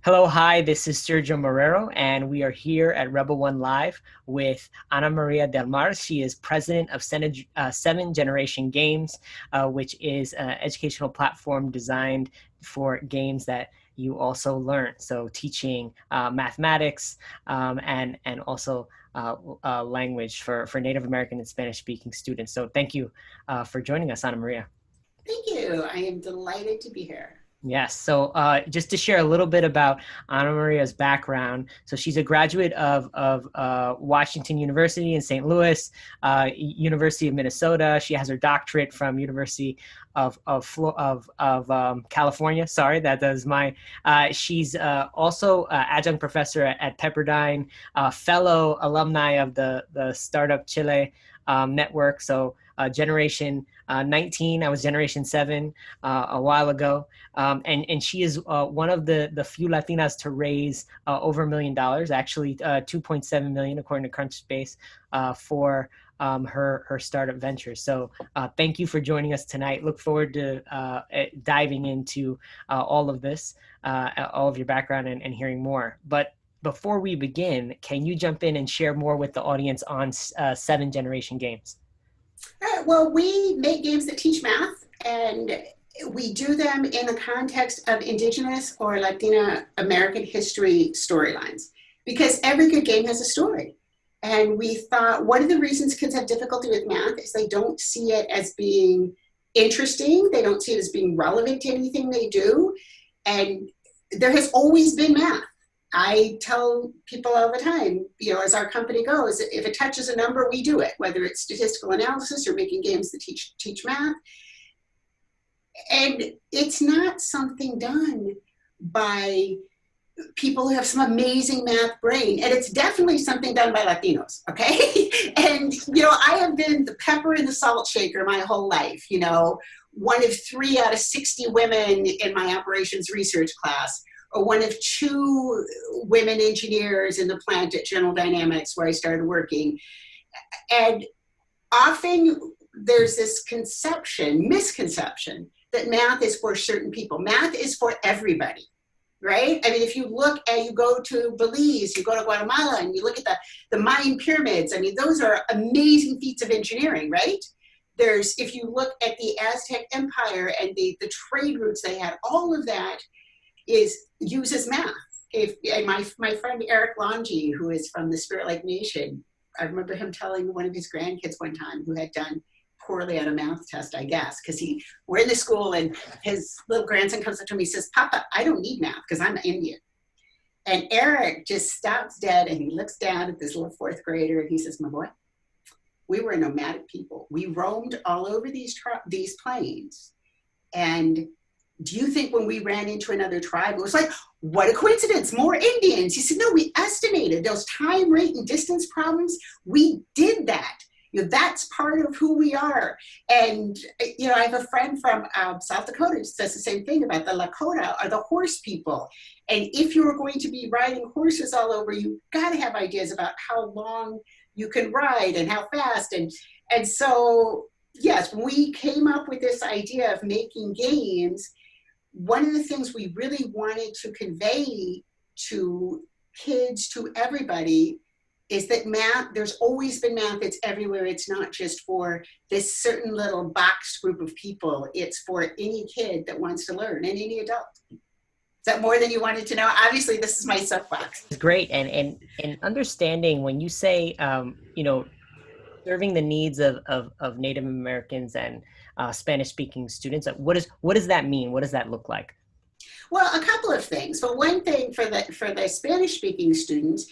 Hello, hi, this is Sergio Marrero, and we are here at RBL1 Live with AnnMaria Del Mar. She is president of Seven Generation Games, which is an educational platform designed for games that you also learn. So teaching mathematics and also language for Native American and Spanish speaking students. So thank you for joining us, AnnMaria. Thank you. I am delighted to be here. Yes. So just to share a little bit about Anna Maria's background. So she's a graduate of Washington University in St. Louis, University of Minnesota. She has her doctorate from University of California. Sorry, that was my. She's also adjunct professor at Pepperdine, fellow alumni of the Startup Chile network. So Generation 19. I was Generation 7 a while ago. And she is one of the few Latinas to raise over $1 million, actually 2.7 million according to Crunchbase, for her startup venture. So thank you for joining us tonight. Look forward to diving into all of this, all of your background and hearing more. But before we begin, can you jump in and share more with the audience on Seven Generation Games? Well, we make games that teach math, and we do them in the context of Indigenous or Latina American history storylines, because every good game has a story. And we thought one of the reasons kids have difficulty with math is they don't see it as being interesting. They don't see it as being relevant to anything they do. And there has always been math. I tell people all the time, as our company goes, if it touches a number, we do it, whether it's statistical analysis or making games that teach math. And it's not something done by people who have some amazing math brain. And it's definitely something done by Latinos, okay? And, I have been the pepper and the salt shaker my whole life, one of 3 out of 60 women in my operations research class, or one of 2 women engineers in the plant at General Dynamics where I started working. And often there's this misconception that math is for certain people. Math is for everybody, right? I mean, if you go to Belize, you go to Guatemala, and you look at the Mayan pyramids, I mean, those are amazing feats of engineering, right? If you look at the Aztec Empire and the trade routes they had, all of that uses math. And my friend Eric Longi, who is from the Spirit Lake Nation, I remember him telling one of his grandkids one time who had done poorly on a math test, I guess, because we're in the school and his little grandson comes up to me and says, "Papa, I don't need math because I'm Indian." And Eric just stops dead and he looks down at this little 4th grader and he says, "My boy, we were a nomadic people. We roamed all over these plains. And do you think when we ran into another tribe, it was like, what a coincidence, more Indians?" He said, "No, we estimated those time, rate, and distance problems. We did that. That's part of who we are." And, I have a friend from South Dakota who says the same thing about the Lakota, or the horse people. And if you were going to be riding horses all over, you got to have ideas about how long you can ride and how fast. And so, yes, when we came up with this idea of making games, one of the things we really wanted to convey to kids, to everybody, is that math, there's always been math. It's everywhere. It's not just for this certain little boxed group of people. It's for any kid that wants to learn, and any adult. Is that more than you wanted to know? Obviously, this is my soapbox. It's great. And understanding when you say, serving the needs of Native Americans and Spanish speaking students, what does that mean? What does that look like? Well, a couple of things. For one thing, for the Spanish speaking students,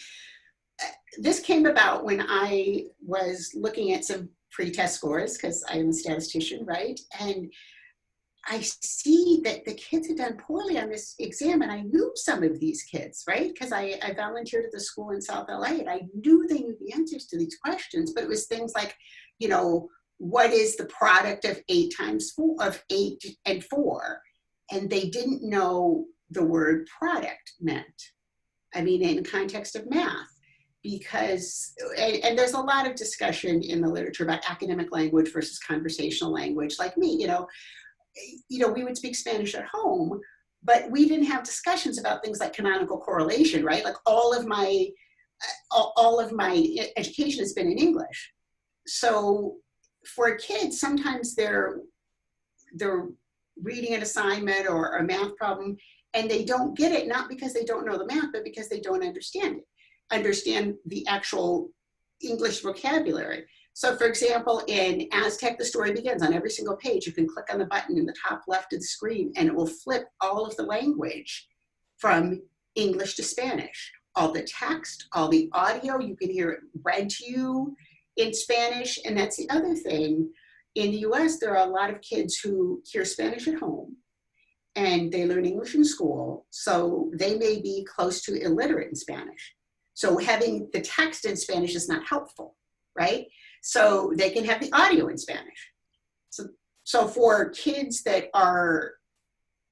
this came about when I was looking at some pre-test scores, because I'm a statistician, right? And I see that the kids had done poorly on this exam, and I knew some of these kids, right? Because I volunteered at the school in South LA, and I knew they knew the answers to these questions, but it was things like, what is the product of 8 times 4, of 8 and 4? And they didn't know the word product meant. I mean, in context of math. Because, and there's a lot of discussion in the literature about academic language versus conversational language. Like me, we would speak Spanish at home, but we didn't have discussions about things like canonical correlation, right? Like all of my education has been in English. So for kids, sometimes they're reading an assignment or a math problem and they don't get it, not because they don't know the math, but because they don't understand the actual English vocabulary. So for example, in Aztec, the story begins, on every single page, you can click on the button in the top left of the screen and it will flip all of the language from English to Spanish. All the text, all the audio, you can hear it read to you in Spanish. And that's the other thing. In the US, there are a lot of kids who hear Spanish at home and they learn English in school. So they may be close to illiterate in Spanish. So having the text in Spanish is not helpful, right? So they can have the audio in Spanish. So for kids that are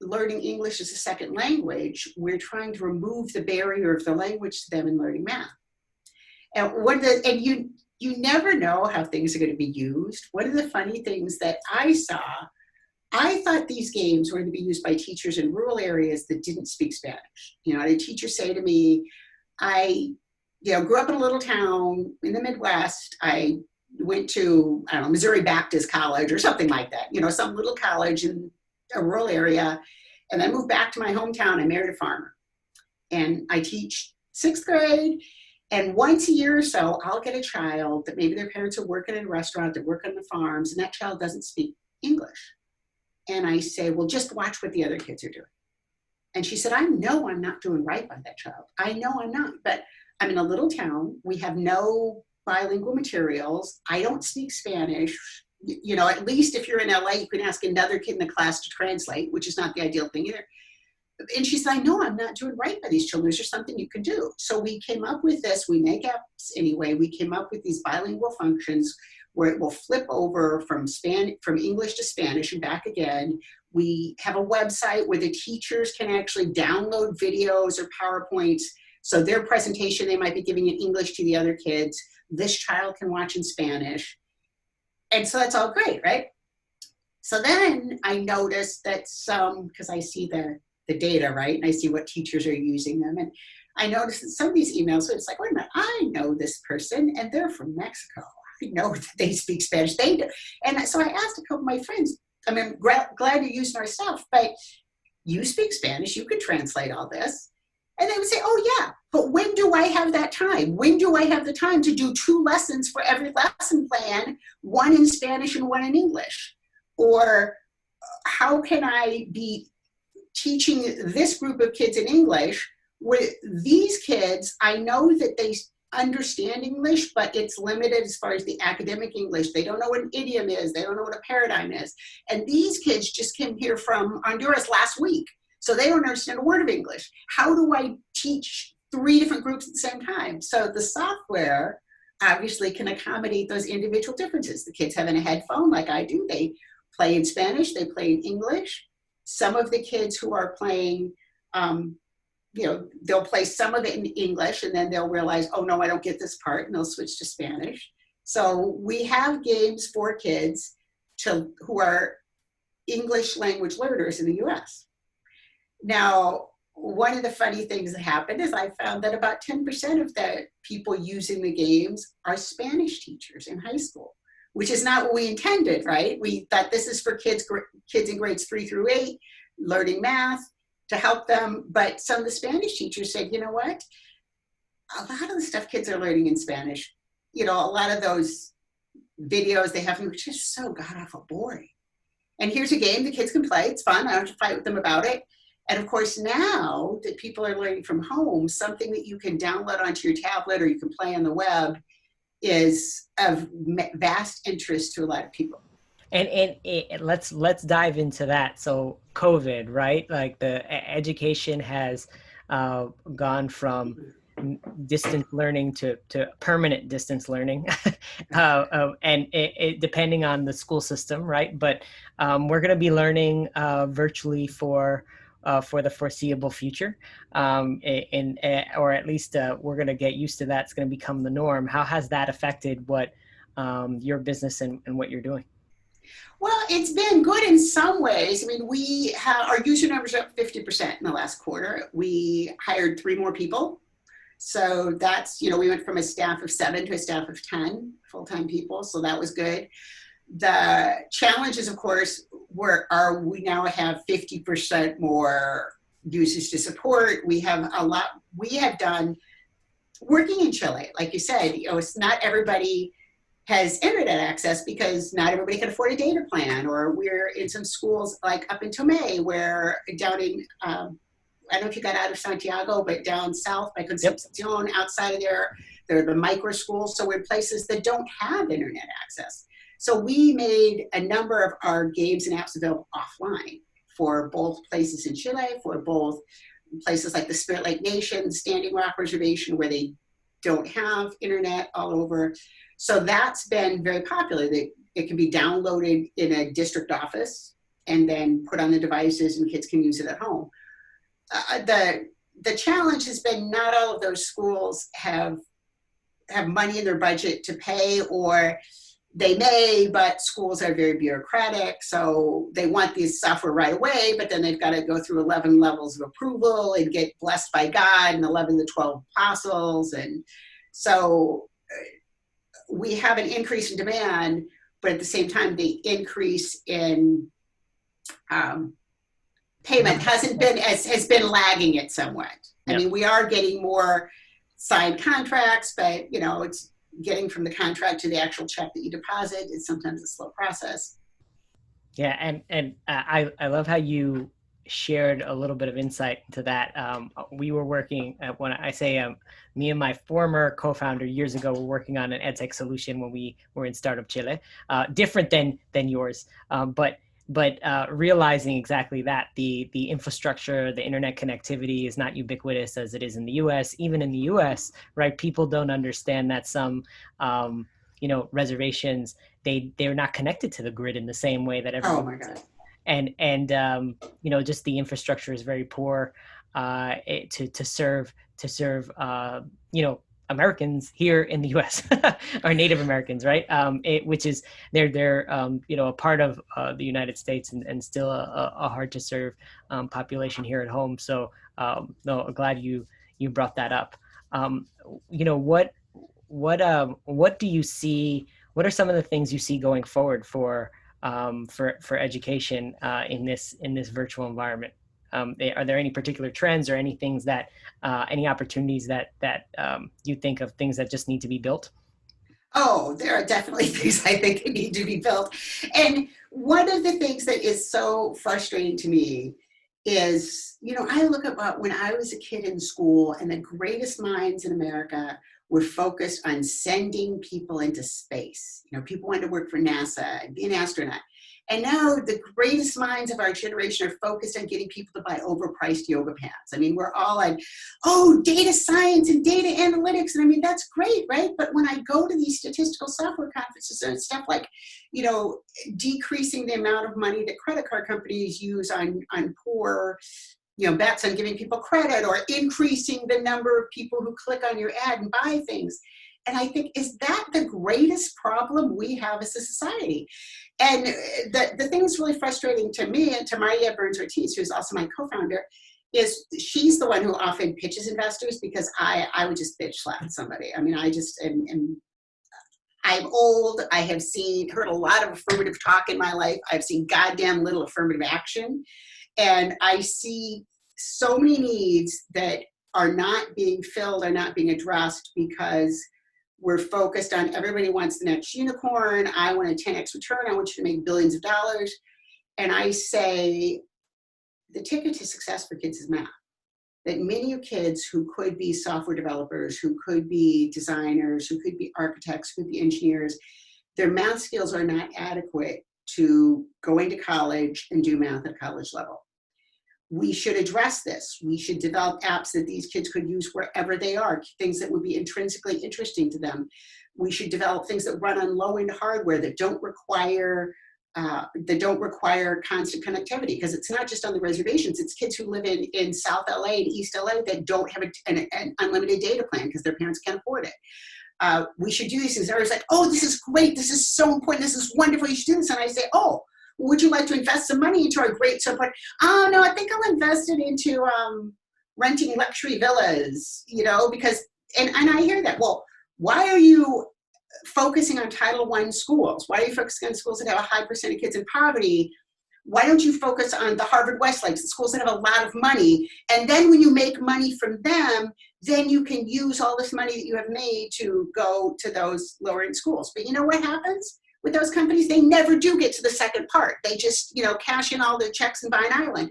learning English as a second language, we're trying to remove the barrier of the language to them in learning math. And you never know how things are going to be used. One of the funny things that I saw, I thought these games were going to be used by teachers in rural areas that didn't speak Spanish. You know, I had a teacher say to me, I grew up in a little town in the Midwest. I went to, I don't know, Missouri Baptist College or something like that, you know, some little college in a rural area. And I moved back to my hometown. I married a farmer. And I teach 6th grade. And once a year or so, I'll get a child that maybe their parents are working in a restaurant, they're working on the farms, and that child doesn't speak English. And I say, well, just watch what the other kids are doing. And she said, I know I'm not doing right by that child. I know I'm not, but I'm in a little town. We have no bilingual materials. I don't speak Spanish. You know, at least if you're in LA, you can ask another kid in the class to translate, which is not the ideal thing either. And she said, I know I'm not doing right by these children. Is there something you can do? So we came up with this. We make apps anyway. We came up with these bilingual functions where it will flip over from English to Spanish and back again. We have a website where the teachers can actually download videos or PowerPoints. So their presentation, they might be giving in English to the other kids. This child can watch in Spanish. And so that's all great, right? So then I noticed that because I see the data, right? And I see what teachers are using them. And I noticed that some of these emails, so it's like, wait a minute, I know this person and they're from Mexico. I know that they speak Spanish. They do. And so I asked a couple of my friends, I mean, I'm glad you're using our stuff, but you speak Spanish, you could translate all this. And they would say, oh yeah, but when do I have that time? When do I have the time to do 2 lessons for every lesson plan, one in Spanish and one in English? Or how can I be teaching this group of kids in English with these kids? I know that they understand English, but it's limited as far as the academic English. They don't know what an idiom is. They don't know what a paradigm is. And these kids just came here from Honduras last week. So they don't understand a word of English. How do I teach 3 different groups at the same time? So the software obviously can accommodate those individual differences. The kids having a headphone like I do, they play in Spanish, they play in English. Some of the kids who are playing, they'll play some of it in English and then they'll realize, oh no, I don't get this part, and they'll switch to Spanish. So we have games for kids who are English language learners in the US. Now, one of the funny things that happened is I found that about 10% of the people using the games are Spanish teachers in high school, which is not what we intended, right? We thought this is for kids in grades 3 through 8, learning math to help them. But some of the Spanish teachers said, you know what? A lot of the stuff kids are learning in Spanish, a lot of those videos they have, which is so god-awful boring. And here's a game the kids can play. It's fun. I don't have to fight with them about it. And of course, now that people are learning from home, something that you can download onto your tablet or you can play on the web is of vast interest to a lot of people. And let's dive into that. So COVID, right? Like the education has gone from distance learning to permanent distance learning, and it depending on the school system, right? But we're going to be learning virtually for the foreseeable future, or at least we're going to get used to that. It's going to become the norm. How has that affected what your business and what you're doing? Well, it's been good in some ways. I mean, we have our user numbers are up 50% in the last quarter. We hired 3 more people. So that's, we went from a staff of 7 to a staff of 10 full-time people. So that was good. The challenges, of course, we now have 50% more users to support. We have a lot, we have done working in Chile. Like you said, it's not everybody has internet access because not everybody can afford a data plan, or we're in some schools like up in Tomé, where down in, I don't know if you got out of Santiago, but down south by Concepcion, outside of there, they're the micro schools. So we're in places that don't have internet access. So we made a number of our games and apps available offline for both places in Chile, for both places like the Spirit Lake Nation, Standing Rock Reservation, where they don't have internet all over. So that's been very popular. It can be downloaded in a district office and then put on the devices, and kids can use it at home. The challenge has been not all of those schools have money in their budget to pay, or they may, but schools are very bureaucratic. So they want this software right away, but then they've got to go through 11 levels of approval and get blessed by God and 11 to 12 apostles. And so we have an increase in demand, but at the same time, the increase in payment has been lagging it somewhat. Yep. I mean, we are getting more signed contracts, but it's getting from the contract to the actual check that you deposit is sometimes a slow process. Yeah, and I love how you shared a little bit of insight into that. We were working, when I say me and my former co-founder years ago were working on an edtech solution when we were in Startup Chile, different than yours, but realizing exactly that the infrastructure, the internet connectivity is not ubiquitous as it is in the US. Even in the US, right, people don't understand that some reservations, they're not connected to the grid in the same way that everyone. Oh my God. And just the infrastructure is very poor to serve Americans here in the U.S. or Native Americans, right? Which is they're a part of the United States and still a hard to serve population here at home. So no, glad you brought that up. What do you see? What are some of the things you see going forward for education in this virtual environment? Are there any particular trends or any things that any opportunities that you think of, things that just need to be built? Oh, there are definitely things I think need to be built. And one of the things that is so frustrating to me is, I look at when I was a kid in school, and the greatest minds in America were focused on sending people into space. People wanted to work for NASA and be an astronaut. And now the greatest minds of our generation are focused on getting people to buy overpriced yoga pants. I mean, we're all like, oh, data science and data analytics. And I mean, that's great, right? But when I go to these statistical software conferences and stuff like, decreasing the amount of money that credit card companies use on poor bets on giving people credit, or increasing the number of people who click on your ad and buy things. And I think, is that the greatest problem we have as a society? And the thing that's really frustrating to me and to Maria Burns-Ortiz, who's also my co-founder, is she's the one who often pitches investors, because I would just bitch slap somebody. I mean, I just I'm old. I have heard a lot of affirmative talk in my life. I've seen goddamn little affirmative action. And I see so many needs that are not being filled, are not being addressed, because we're focused on everybody wants the next unicorn. I want a 10x return. I want you to make billions of dollars. And I say the ticket to success for kids is math. That many kids who could be software developers, who could be designers, who could be architects, who could be engineers, their math skills are not adequate to going to college and do math at college level. We should address this. We should develop apps that these kids could use wherever they are, things that would be intrinsically interesting to them. We should develop things that run on low-end hardware that don't require constant connectivity, because it's not just on the reservations. It's kids who live in South LA and East LA that don't have an unlimited data plan because their parents can't afford it. we should do these things. Everybody's like, oh, this is great. This is so important. This is wonderful. You should do this. And I say, oh, would you like to invest some money into our great support? Oh, no, I think I'll invest it into renting luxury villas, because, and I hear that. Well, why are you focusing on Title I schools? Why are you focusing on schools that have a high percent of kids in poverty? Why don't you focus on the Harvard Westlakes, the schools that have a lot of money? And then when you make money from them, then you can use all this money that you have made to go to those lower end schools. But you know what happens with those companies? They never do get to the second part. They just, cash in all their checks and buy an island.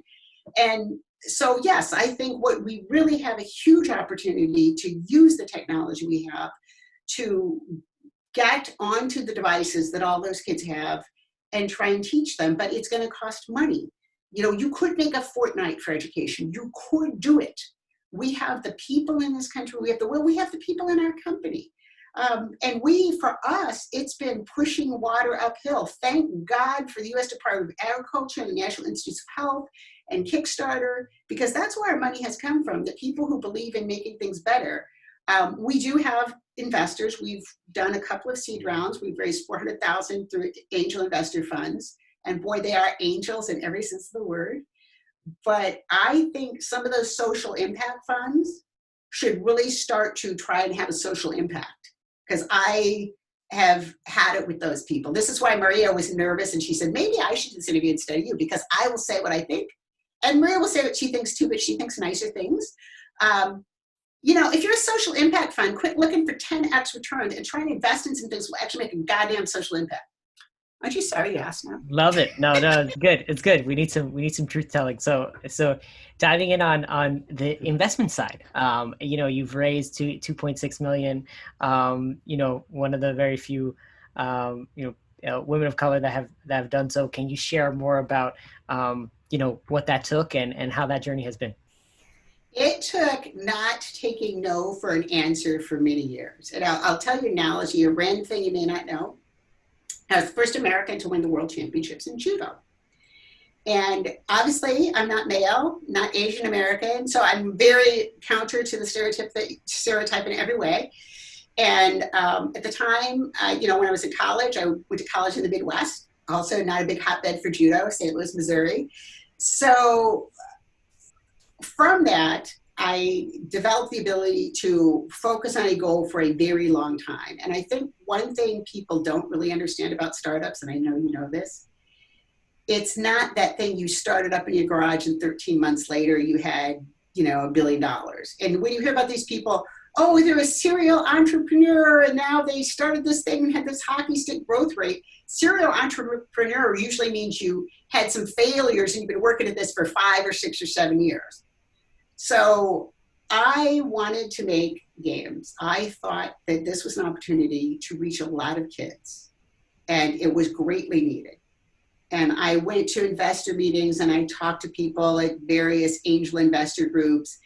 And so, yes, I think what we really have a huge opportunity to use the technology we have to get onto the devices that all those kids have and try and teach them, but it's going to cost money. You could make a fortnight for education. You could do it. We have the people in this country. We have the people in our company. And for us, it's been pushing water uphill. Thank God for the U.S. Department of Agriculture and the National Institutes of Health and Kickstarter, because that's where our money has come from, the people who believe in making things better. We do have investors. We've done a couple of seed rounds. We've raised $400,000 through angel investor funds. And boy, they are angels in every sense of the word. But I think some of those social impact funds should really start to try and have a social impact, because I have had it with those people. This is why Maria was nervous, and she said, maybe I should do this interview instead of you, because I will say what I think. And Maria will say what she thinks too, but she thinks nicer things. If you're a social impact fund, quit looking for 10x returns and try and invest in some things that will actually make a goddamn social impact. Aren't you sorry you asked now? Love it. No, it's good. It's good. We need some truth telling. So diving in on the investment side, you've raised 2.6 million. One of the very few, women of color that have done so. Can you share more about, what that took and how that journey has been? It took not taking no for an answer for many years. And I'll tell you an analogy, a random thing you may not know. I was the first American to win the world championships in judo. And obviously, I'm not male, not Asian American, so I'm very counter to the stereotype in every way. And at the time, when I was in college, I went to college in the Midwest, also not a big hotbed for judo, St. Louis, Missouri. So from that, I developed the ability to focus on a goal for a very long time. And I think one thing people don't really understand about startups, and I know you know this, it's not that thing you started up in your garage and 13 months later you had, $1 billion. And when you hear about these people, oh, they're a serial entrepreneur and now they started this thing and had this hockey stick growth rate. Serial entrepreneur usually means you had some failures and you've been working at this for 5 or 6 or 7 years. So I wanted to make games. I thought that this was an opportunity to reach a lot of kids, and it was greatly needed. And I went to investor meetings and I talked to people at various angel investor groups,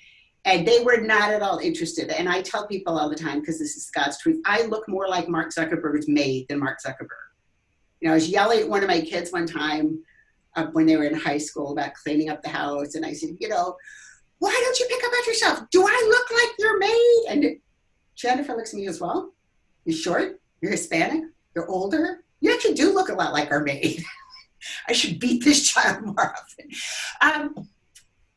and they were not at all interested. And I tell people all the time, because this is God's truth, I look more like Mark Zuckerberg's maid than Mark Zuckerberg. I was yelling at one of my kids one time when they were in high school about cleaning up the house. And I said, why don't you pick up after yourself? Do I look like your maid? And Jennifer looks at me as well. You're short, you're Hispanic, you're older. You actually do look a lot like our maid. I should beat this child more often.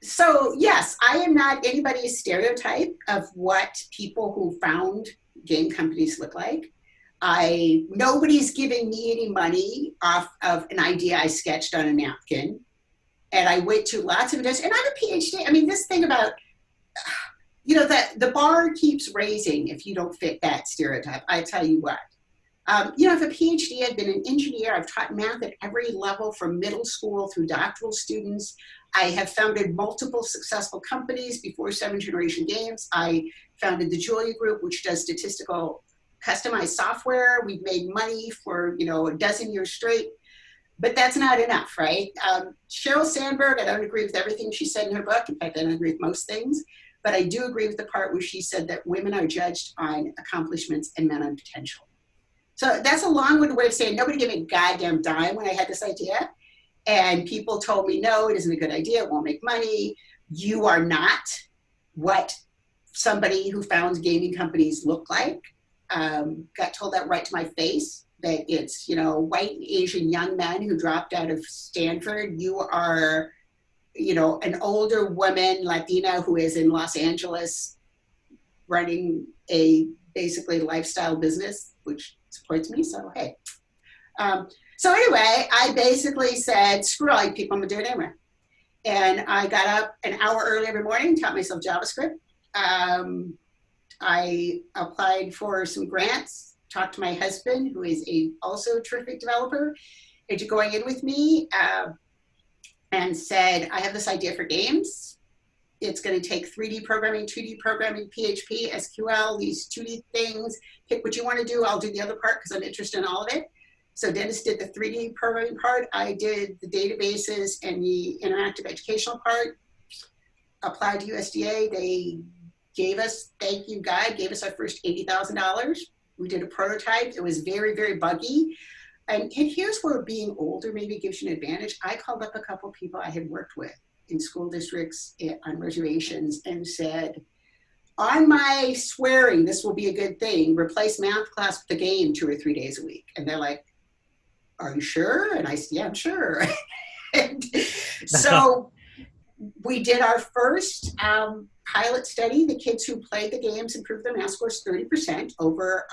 So yes, I am not anybody's stereotype of what people who found game companies look like. Nobody's giving me any money off of an idea I sketched on a napkin. And I went to lots of events, and I have a PhD. I mean, this thing about, that the bar keeps raising if you don't fit that stereotype. I tell you what, I have a PhD. I've been an engineer. I've taught math at every level from middle school through doctoral students. I have founded multiple successful companies before 7th Generation Games. I founded the Julia Group, which does statistical customized software. We've made money for, a dozen years straight. But that's not enough, right? Sheryl Sandberg, I don't agree with everything she said in her book. In fact, I don't agree with most things. But I do agree with the part where she said that women are judged on accomplishments and men on potential. So that's a long-winded way of saying nobody gave me a goddamn dime when I had this idea. And people told me, no, it isn't a good idea. It won't make money. You are not what somebody who founds gaming companies look like. got told that right to my face, that it's, white and Asian young men who dropped out of Stanford. You are, an older woman, Latina, who is in Los Angeles running a basically lifestyle business, which supports me. So, hey. So anyway, I basically said, screw all you people, I'm gonna do it anyway. And I got up an hour early every morning, taught myself JavaScript. I applied for some grants, talked to my husband, who is also a terrific developer, into going in with me, and said, I have this idea for games. It's going to take 3D programming, 2D programming, PHP, SQL, these 2D things. Pick what you want to do. I'll do the other part because I'm interested in all of it. So Dennis did the 3D programming part. I did the databases and the interactive educational part. Applied to USDA. They gave us, thank you, God, gave us our first $80,000. We did a prototype. It was very, very buggy. And here's where being older maybe gives you an advantage. I called up a couple of people I had worked with in school districts on reservations and said, on my swearing, this will be a good thing. Replace math class with a game 2 or 3 days a week. And they're like, are you sure? And I said, yeah, I'm sure. And so we did our first pilot study. The kids who played the games improved their math scores 30% over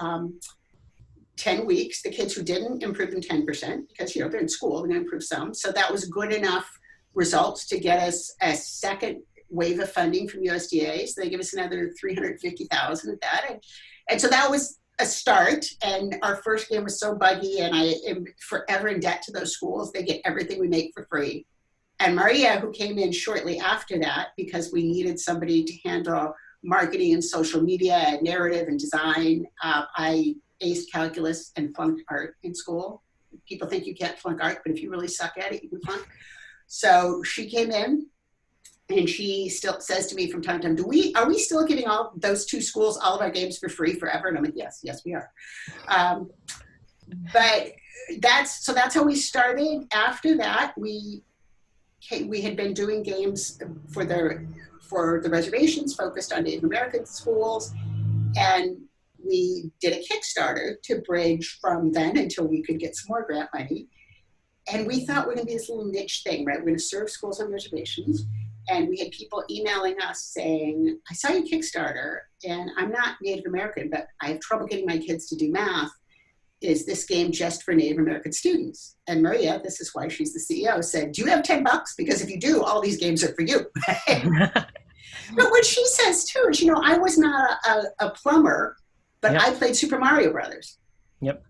10 weeks. The kids who didn't improved them 10% because, they're in school, they're going to improve some. So that was good enough results to get us a second wave of funding from USDA. So they give us another $350,000 at that. And so that was a start. And our first game was so buggy, and I am forever in debt to those schools. They get everything we make for free. And Maria, who came in shortly after that, because we needed somebody to handle marketing and social media and narrative and design. I aced calculus and flunked art in school. People think you can't flunk art, but if you really suck at it, you can flunk. So she came in, and she still says to me from time to time, are we still giving all those 2 schools all of our games for free forever? And I'm like, yes, we are. But that's how we started. After that, we had been doing games for the reservations focused on Native American schools. And we did a Kickstarter to bridge from then until we could get some more grant money. And we thought we're going to be this little niche thing, right? We're going to serve schools on reservations. And we had people emailing us saying, I saw your Kickstarter, and I'm not Native American, but I have trouble getting my kids to do math. Is this game just for Native American students? And Maria, this is why she's the CEO, said, do you have $10? Because if you do, all these games are for you. But what she says too is, I was not a plumber, but yep. I played Super Mario Brothers. Yep.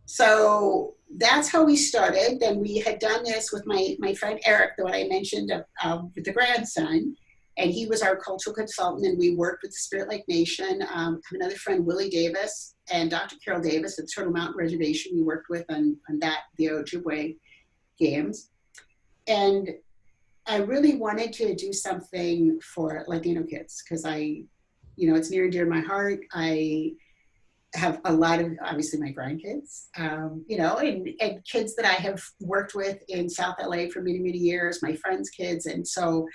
So that's how we started. Then we had done this with my friend Eric, the one I mentioned, with the grandson. And he was our cultural consultant, and we worked with the Spirit Lake Nation. I have another friend, Willie Davis, and Dr. Carol Davis at Turtle Mountain Reservation. We worked with on the Ojibwe games. And I really wanted to do something for Latino kids because it's near and dear to my heart. I have a lot of, obviously, my grandkids, and kids that I have worked with in South LA for many, many years, my friends' kids. And so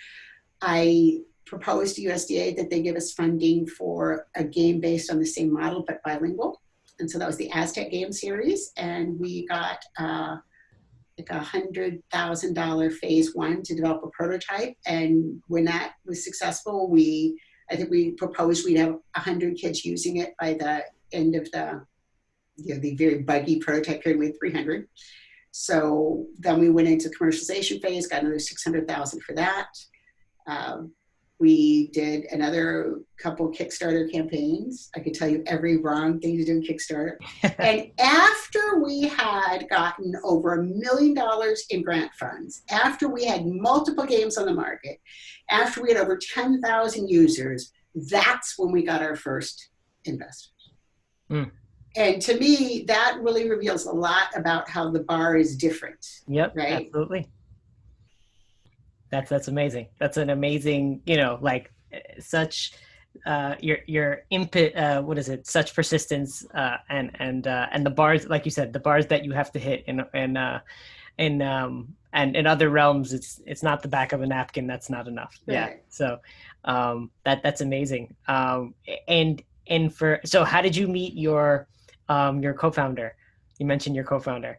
I proposed to USDA that they give us funding for a game based on the same model, but bilingual. And so that was the Aztec game series. And we got like $100,000 phase 1 to develop a prototype. And when that was successful, I think we proposed we'd have 100 kids using it by the end of the very buggy prototype period. We had 300. So then we went into commercialization phase, got another 600,000 for that. We did another couple Kickstarter campaigns. I could tell you every wrong thing to do in Kickstarter. And after we had gotten over $1 million in grant funds, after we had multiple games on the market, after we had over 10,000 users, that's when we got our first investors. Mm. And to me, that really reveals a lot about how the bar is different. Yep, right? Absolutely. That's amazing. That's an amazing, such your input. What is it? Such persistence and the bars, like you said, the bars that you have to hit and in other realms, it's not the back of a napkin. That's not enough. Right. Yeah. So that's amazing. And so how did you meet your co-founder? You mentioned your co-founder.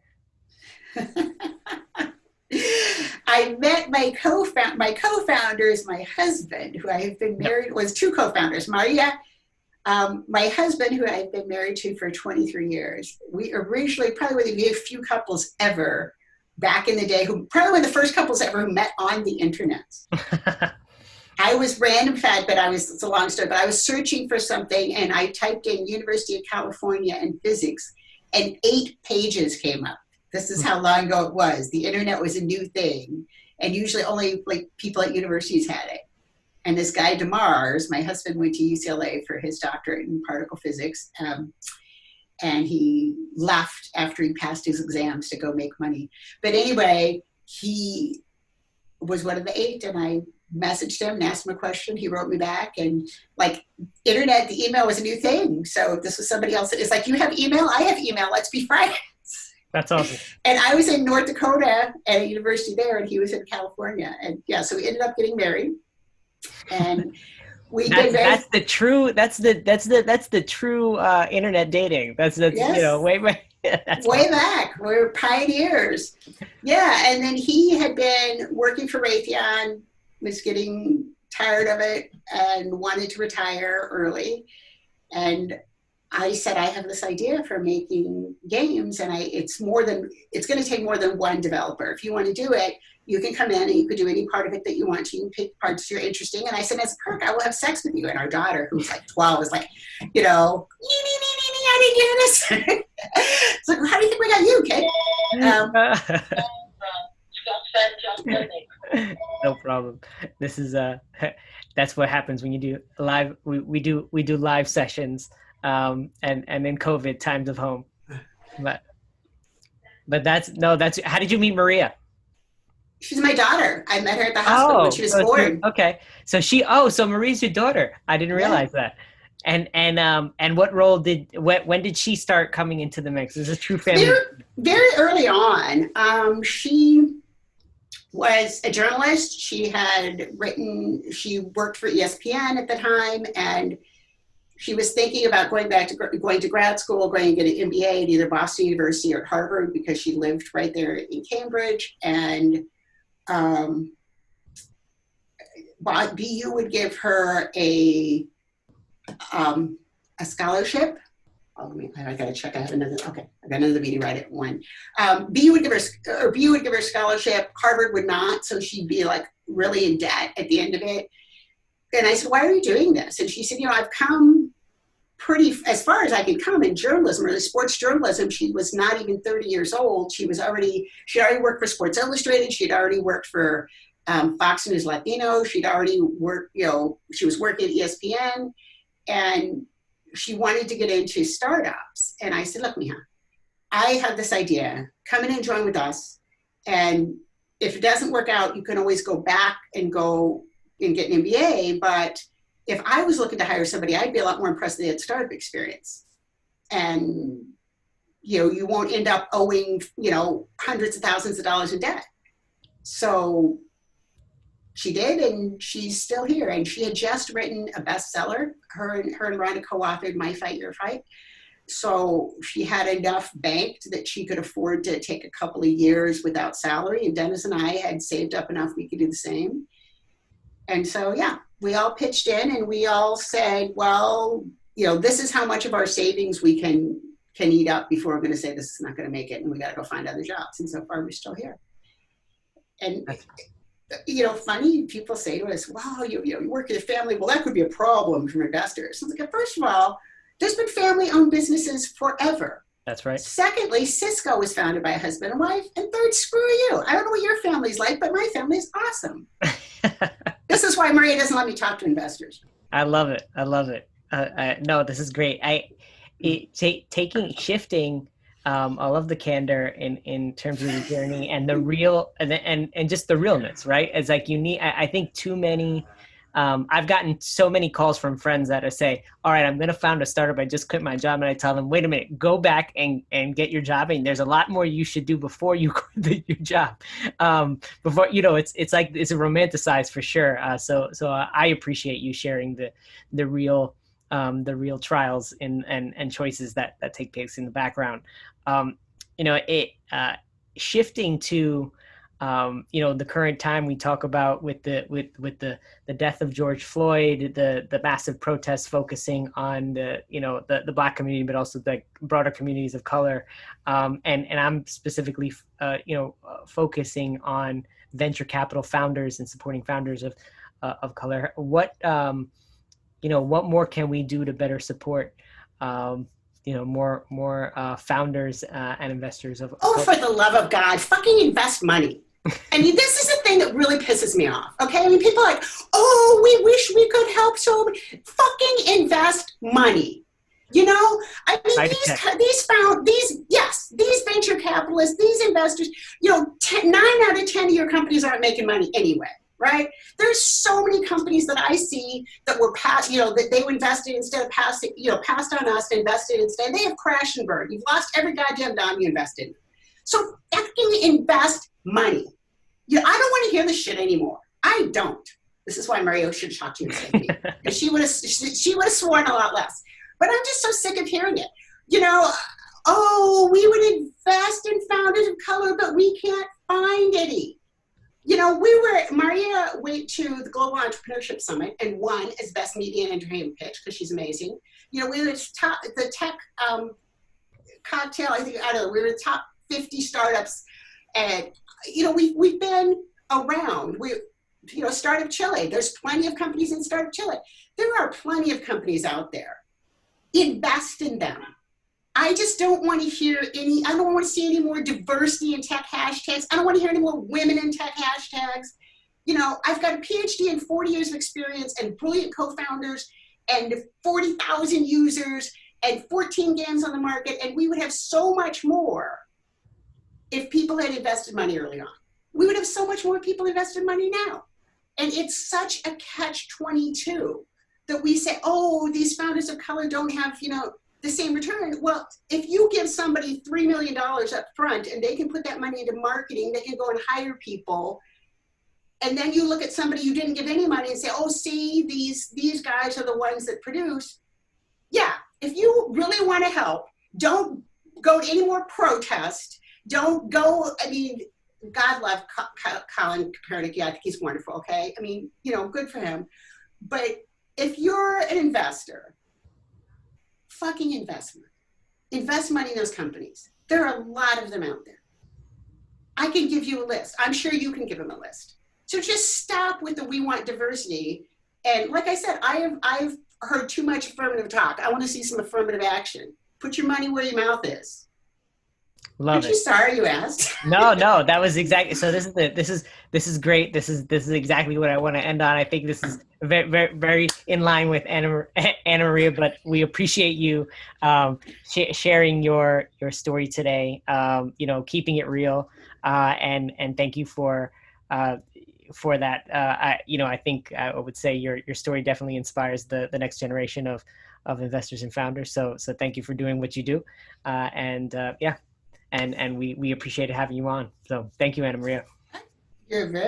I met my co-founder is my husband, who I have been Yep. married, was two co-founders, Maria, my husband, who I've been married to for 23 years. We originally, probably one of the few couples ever back in the day, who probably one of the first couples ever who met on the internet. I was random fact, but it's a long story, but I was searching for something and I typed in University of California and physics and 8 pages came up. This is how long ago it was. The internet was a new thing and usually only like people at universities had it. And this guy DeMars, my husband went to UCLA for his doctorate in particle physics. And he left after he passed his exams to go make money. But anyway, he was one of the 8 and I messaged him and asked him a question. He wrote me back and like internet, the email was a new thing. So this was somebody else. It's like, you have email, I have email, let's be friends. That's awesome. And I was in North Dakota at a university there and he was in California. And yeah, so we ended up getting married. And that's the true internet dating. That's yes. way that's way awesome. Back. We're pioneers. Yeah, and then he had been working for Raytheon, was getting tired of it and wanted to retire early. And I said, I have this idea for making games and it's going to take more than one developer. If you want to do it, you can come in and you could do any part of it that you want to. You can pick parts you're interested in. And I said, as a perk, I will have sex with you. And our daughter, who's like 12, is like, I didn't get this. It's like, well, how do you think we got you, kid? No problem. This is that's what happens when you do live. We do live sessions, and in COVID times of home, but that's how did you meet Maria? She's my daughter. I met her at the hospital when she was born. Okay, so so Maria's your daughter. I didn't realize that. And what role when did she start coming into the mix? Is this true family? Very early on. She was a journalist. She worked for ESPN at the time, and she was thinking about going to grad school, going to get an MBA at either Boston University or Harvard because she lived right there in Cambridge. And BU would give her a scholarship. I gotta check. I got another meeting right at 1. BU would give her a scholarship. Harvard would not, so she'd be like really in debt at the end of it. And I said, why are you doing this? And she said, I've come pretty as far as I could come in journalism, or sports journalism. She was not even 30 years old. She already worked for Sports Illustrated. She'd already worked for Fox News Latino. She'd already worked, she was working at ESPN, and she wanted to get into startups. And I said, look, Mija, I have this idea. Come in and join with us. And if it doesn't work out, you can always go back and go and get an MBA. But if I was looking to hire somebody, I'd be a lot more impressed they had startup experience. And, you won't end up owing, hundreds of thousands of dollars in debt. So she did, and she's still here. And she had just written a bestseller. Her and Rhonda co-authored My Fight, Your Fight. So she had enough banked that she could afford to take a couple of years without salary. And Dennis and I had saved up enough we could do the same. And so, yeah, we all pitched in and we all said, well, this is how much of our savings we can eat up before we're going to say this is not going to make it and we got to go find other jobs. And so far, we're still here. And, funny, people say to us, wow, you work in a family. Well, that could be a problem for investors. So like, first of all, there's been family-owned businesses forever. That's right. Secondly, Cisco was founded by a husband and wife. And third, screw you. I don't know what your family's like, but my family is awesome. This is why Maria doesn't let me talk to investors. I love it. No, this is great. Shifting. I love the candor in terms of the journey and the real and just the realness, right? It's like I think too many. I've gotten so many calls from friends that say, all right, I'm going to found a startup. I just quit my job. And I tell them, wait a minute, go back and get your job. And there's a lot more you should do before you quit your job. Before, it's romanticized for sure. So I appreciate you sharing the real the real trials and choices that take place in the background. It shifting to the current time we talk about with the death of George Floyd, the massive protests focusing on the Black community, but also the broader communities of color, and I'm specifically focusing on venture capital founders and supporting founders of color. What more can we do to better support more founders and investors of Oh, color? for the love of God, fucking invest money. I mean, this is the thing that really pisses me off. Okay, I mean, people are like, oh, we wish we could help so fucking invest money. I mean, these venture capitalists, these investors, 9 out of 10 of your companies aren't making money anyway, right? There's so many companies that I see that were that they invested instead of passed on us, invested instead. They have crashed and burned. You've lost every goddamn dime you invested. So fucking invest money. I don't want to hear this shit anymore. I don't. This is why Mario should talk to you instead of me. Because she would have sworn a lot less. But I'm just so sick of hearing it. We would invest in founders of color, but we can't find any. Maria went to the Global Entrepreneurship Summit and won as Best Media and Entertainment Pitch because she's amazing. We were the tech cocktail, I don't know, we were the top 50 startups. And, we've been around. Startup Chile, there's plenty of companies in Startup Chile. There are plenty of companies out there. Invest in them. I just don't want to I don't want to see any more diversity in tech hashtags. I don't want to hear any more women in tech hashtags. I've got a PhD and 40 years of experience and brilliant co-founders and 40,000 users and 14 games on the market. And we would have so much more if people had invested money early on. We would have so much more people invested money now. And it's such a catch-22 that we say, oh, these founders of color don't have, the same return. Well, if you give somebody $3 million up front and they can put that money into marketing, they can go and hire people. And then you look at somebody you didn't give any money and say, oh, see, these guys are the ones that produce. Yeah, if you really want to help, don't go to any more protest. Don't go, I mean, God love Colin Kaepernick. Yeah, I think he's wonderful, okay? I mean, good for him. But if you're an investor, fucking investment. Invest money in those companies. There are a lot of them out there. I can give you a list. I'm sure you can give them a list. So just stop with the we want diversity. And like I said, I've heard too much affirmative talk. I want to see some affirmative action. Put your money where your mouth is. Love Aren't it. you sorry you asked? No, that was exactly. So this is great. This is exactly what I want to end on. I think this is very, very, very in line with AnnMaria, but we appreciate you sharing your story today. Keeping it real, and thank you for that. I think I would say your story definitely inspires the next generation of investors and founders. So thank you for doing what you do, and we appreciate having you on. So thank you, AnnMaria. You're very